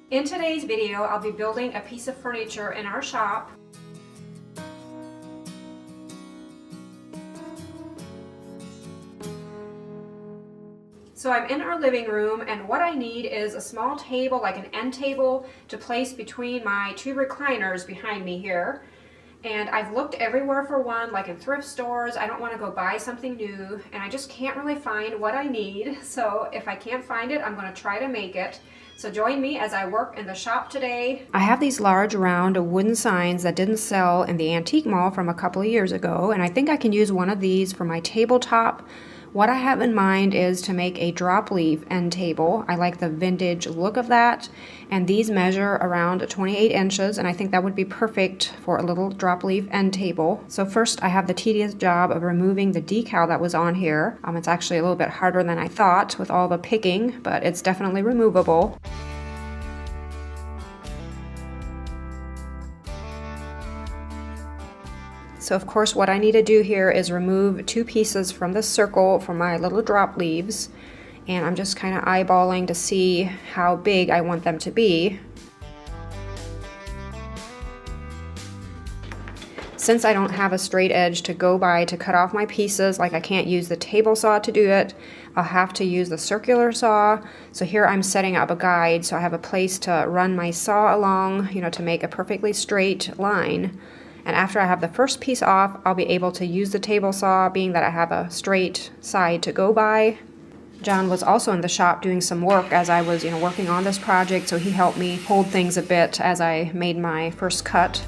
In today's video, I'll be building a piece of furniture in our shop. So I'm in our living room, and what I need is a small table, like an end table, to place between my two recliners behind me here. And I've looked everywhere for one, like in thrift stores. I don't want to go buy something new, and I just can't really find what I need. So if I can't find it, I'm going to try to make it. So join me as I work in the shop today. I have these large round wooden signs that didn't sell in the antique mall from a couple of years ago, and I think I can use one of these for my tabletop. What I have in mind is to make a drop leaf end table. I like the vintage look of that, and these measure around 28 inches, and I think that would be perfect for a little drop leaf end table. So first I have the tedious job of removing the decal that was on here. It's actually a little bit harder than I thought with all the picking, but it's definitely removable. So of course what I need to do here is remove two pieces from the circle for my little drop leaves, and I'm just kind of eyeballing to see how big I want them to be. Since I don't have a straight edge to go by to cut off my pieces, like I can't use the table saw to do it, I'll have to use the circular saw. So here I'm setting up a guide so I have a place to run my saw along, to make a perfectly straight line. And after I have the first piece off, I'll be able to use the table saw, being that I have a straight side to go by. John was also in the shop doing some work as I was, working on this project, so he helped me hold things a bit as I made my first cut.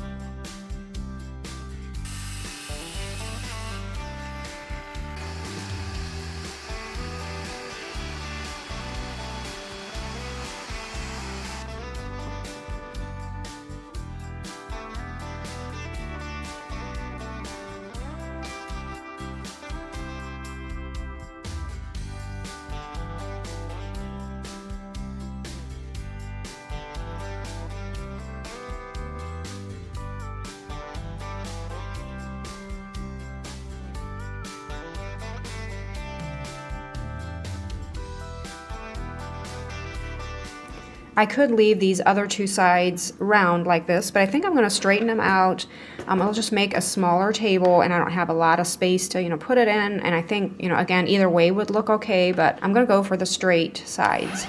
I could leave these other two sides round like this, but I think I'm going to straighten them out. I'll just make a smaller table, and I don't have a lot of space to, put it in. And I think, again, either way would look okay, but I'm going to go for the straight sides.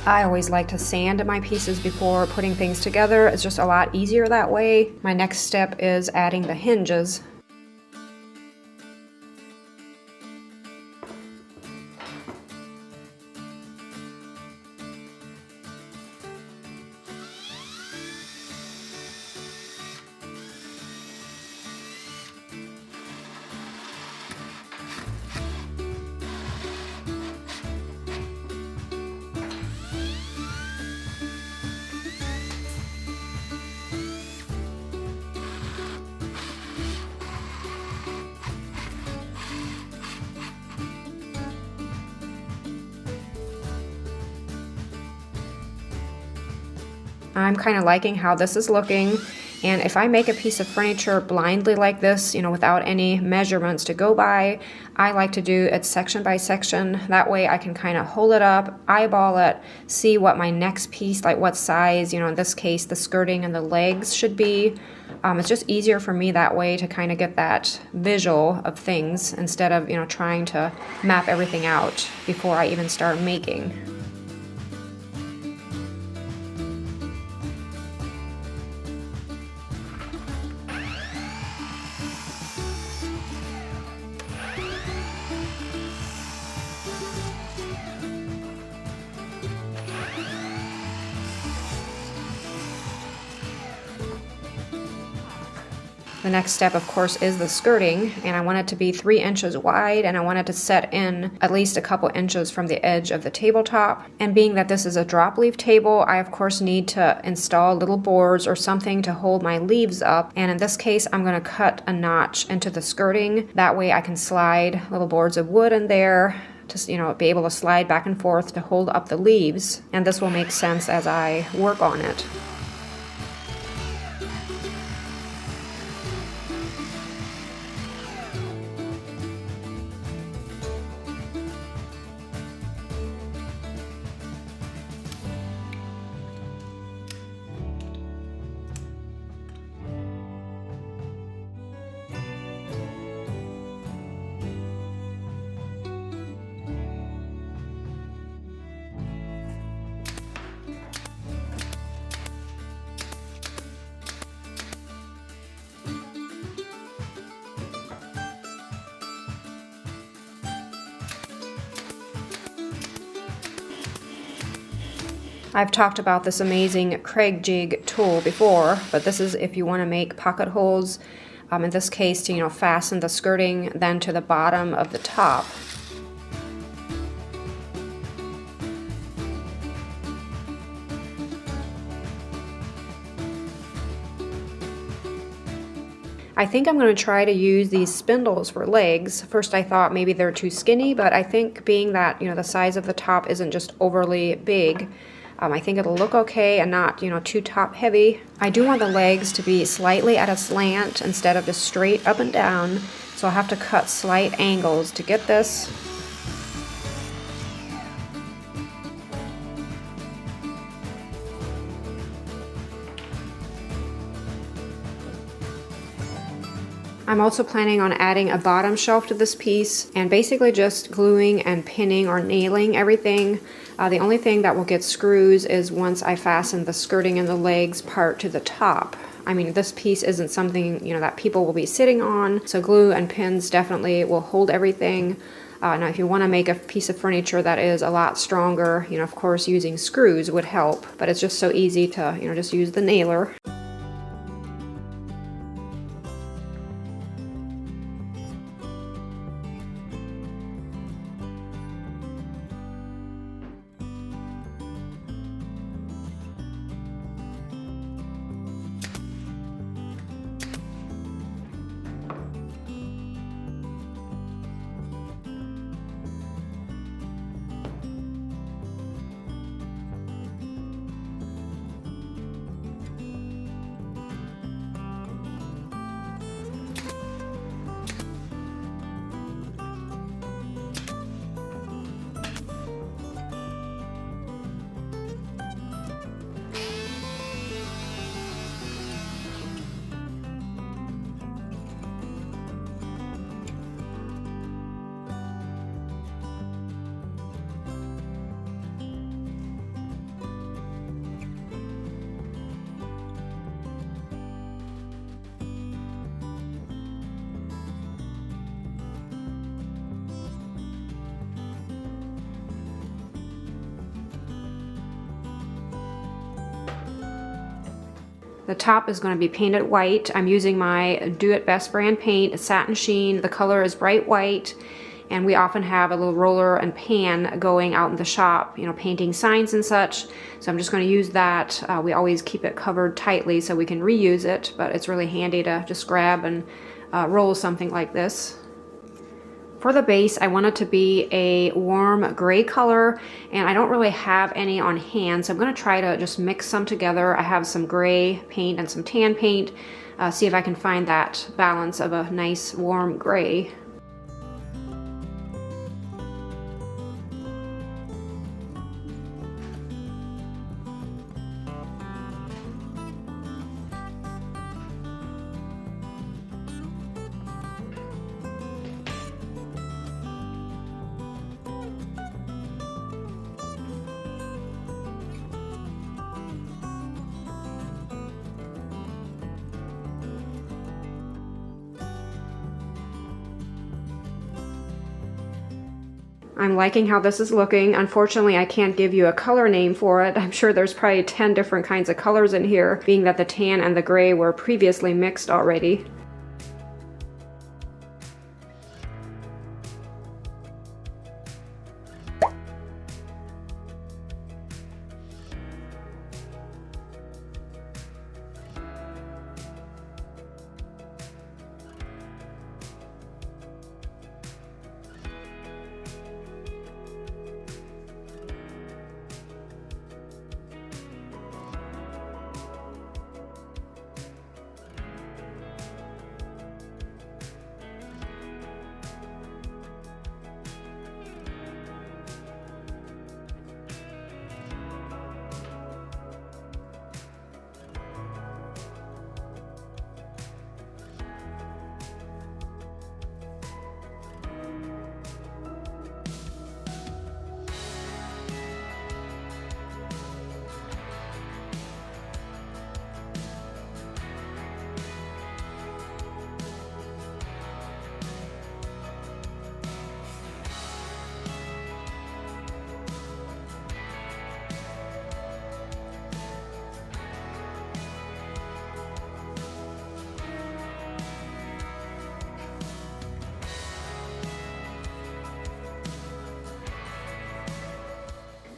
I always like to sand my pieces before putting things together. It's just a lot easier that way. My next step is adding the hinges. I'm kind of liking how this is looking, and if I make a piece of furniture blindly like this, without any measurements to go by, I like to do it section by section. That way I can kind of hold it up, eyeball it, see what my next piece, like what size, in this case the skirting and the legs should be. It's just easier for me that way to kind of get that visual of things instead of, trying to map everything out before I even start making. The next step, of course, is the skirting, and I want it to be 3 inches wide, and I want it to set in at least a couple inches from the edge of the tabletop. And being that this is a drop leaf table, I of course need to install little boards or something to hold my leaves up, and in this case I'm going to cut a notch into the skirting. That way I can slide little boards of wood in there to, you know, be able to slide back and forth to hold up the leaves, and this will make sense as I work on it. I've talked about this amazing Craig jig tool before, but this is if you want to make pocket holes, in this case to, you know, fasten the skirting then to the bottom of the top. I think I'm going to try to use these spindles for legs. First I thought maybe they're too skinny, but I think being that, you know, the size of the top isn't just overly big, I think it'll look okay and not, you know, too top heavy. I do want the legs to be slightly at a slant instead of just straight up and down, so I'll have to cut slight angles to get this. I'm also planning on adding a bottom shelf to this piece and basically just gluing and pinning or nailing everything. The only thing that will get screws is once I fasten the skirting and the legs part to the top. I mean, this piece isn't something, you know, that people will be sitting on, so glue and pins definitely will hold everything. Now, if you want to make a piece of furniture that is a lot stronger, you know, of course, using screws would help, but it's just so easy to, you know, just use the nailer. The top is going to be painted white. I'm using my Do It Best brand paint, Satin Sheen. The color is bright white, and we often have a little roller and pan going out in the shop, you know, painting signs and such. So I'm just going to use that. We always keep it covered tightly so we can reuse it, but it's really handy to just grab and roll something like this. For the base, I want it to be a warm gray color, and I don't really have any on hand, so I'm going to try to just mix some together. I have some gray paint and some tan paint. See if I can find that balance of a nice warm gray. I'm liking how this is looking. Unfortunately, I can't give you a color name for it. I'm sure there's probably 10 different kinds of colors in here, being that the tan and the gray were previously mixed already.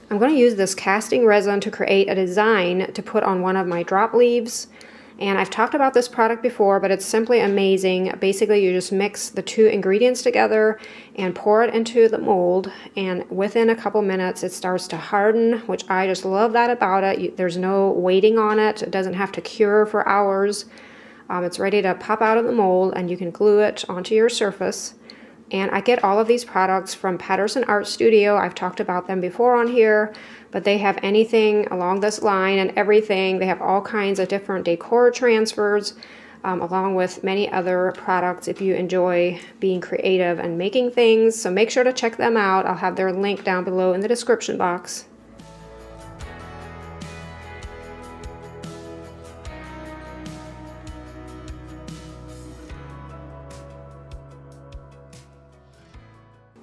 I'm going to use this casting resin to create a design to put on one of my drop leaves. And I've talked about this product before, but it's simply amazing. Basically, you just mix the two ingredients together and pour it into the mold, and within a couple minutes it starts to harden, which I just love that about it. There's no waiting on it. It doesn't have to cure for hours. It's ready to pop out of the mold, and you can glue it onto your surface. And I get all of these products from Patterson Art Studio. I've talked about them before on here, but they have anything along this line and everything. They have all kinds of different decor transfers, along with many other products if you enjoy being creative and making things. So make sure to check them out. I'll have their link down below in the description box.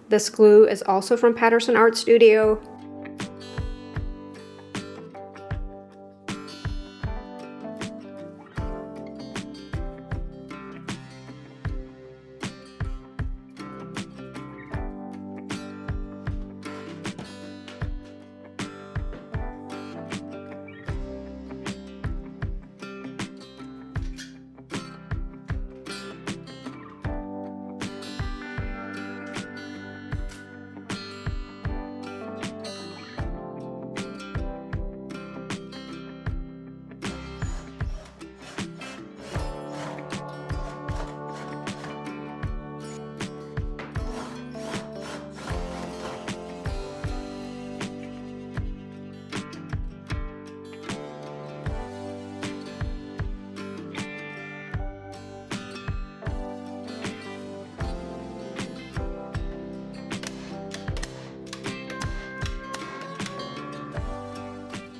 This glue is also from Patterson Art Studio.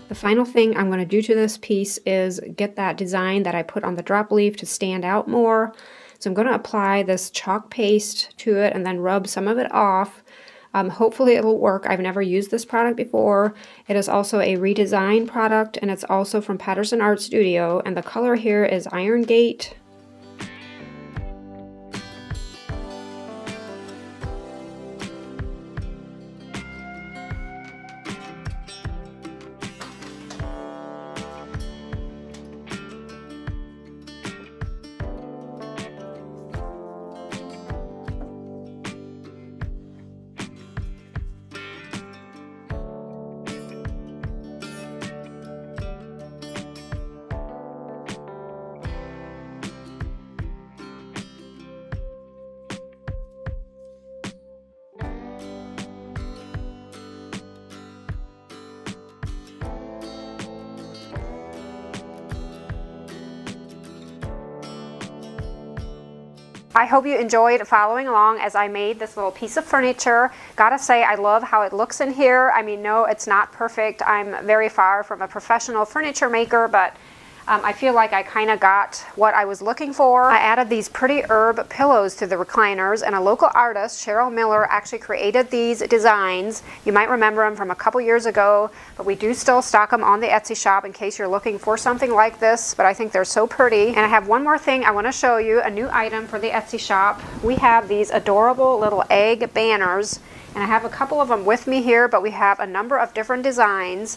The final thing I'm going to do to this piece is get that design that I put on the drop leaf to stand out more. So I'm going to apply this chalk paste to it and then rub some of it off. Hopefully it'll work. I've never used this product before. It is also a redesign product, and it's also from Patterson Art Studio, and the color here is Iron Gate. I hope you enjoyed following along as I made this little piece of furniture. Gotta say, I love how it looks in here. I mean, no, it's not perfect. I'm very far from a professional furniture maker, but I feel like I kind of got what I was looking for. I added these pretty herb pillows to the recliners, and a local artist, Cheryl Miller, actually created these designs. You might remember them from a couple years ago, but we do still stock them on the Etsy shop in case you're looking for something like this, but I think they're so pretty. And I have one more thing I want to show you, a new item for the Etsy shop. We have these adorable little egg banners, and I have a couple of them with me here, but we have a number of different designs.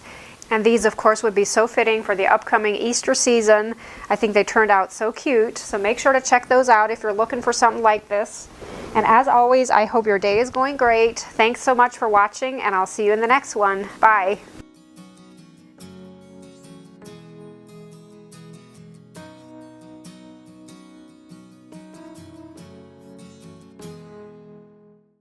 And these, of course, would be so fitting for the upcoming Easter season. I think they turned out so cute. So make sure to check those out if you're looking for something like this. And as always, I hope your day is going great. Thanks so much for watching, and I'll see you in the next one. Bye.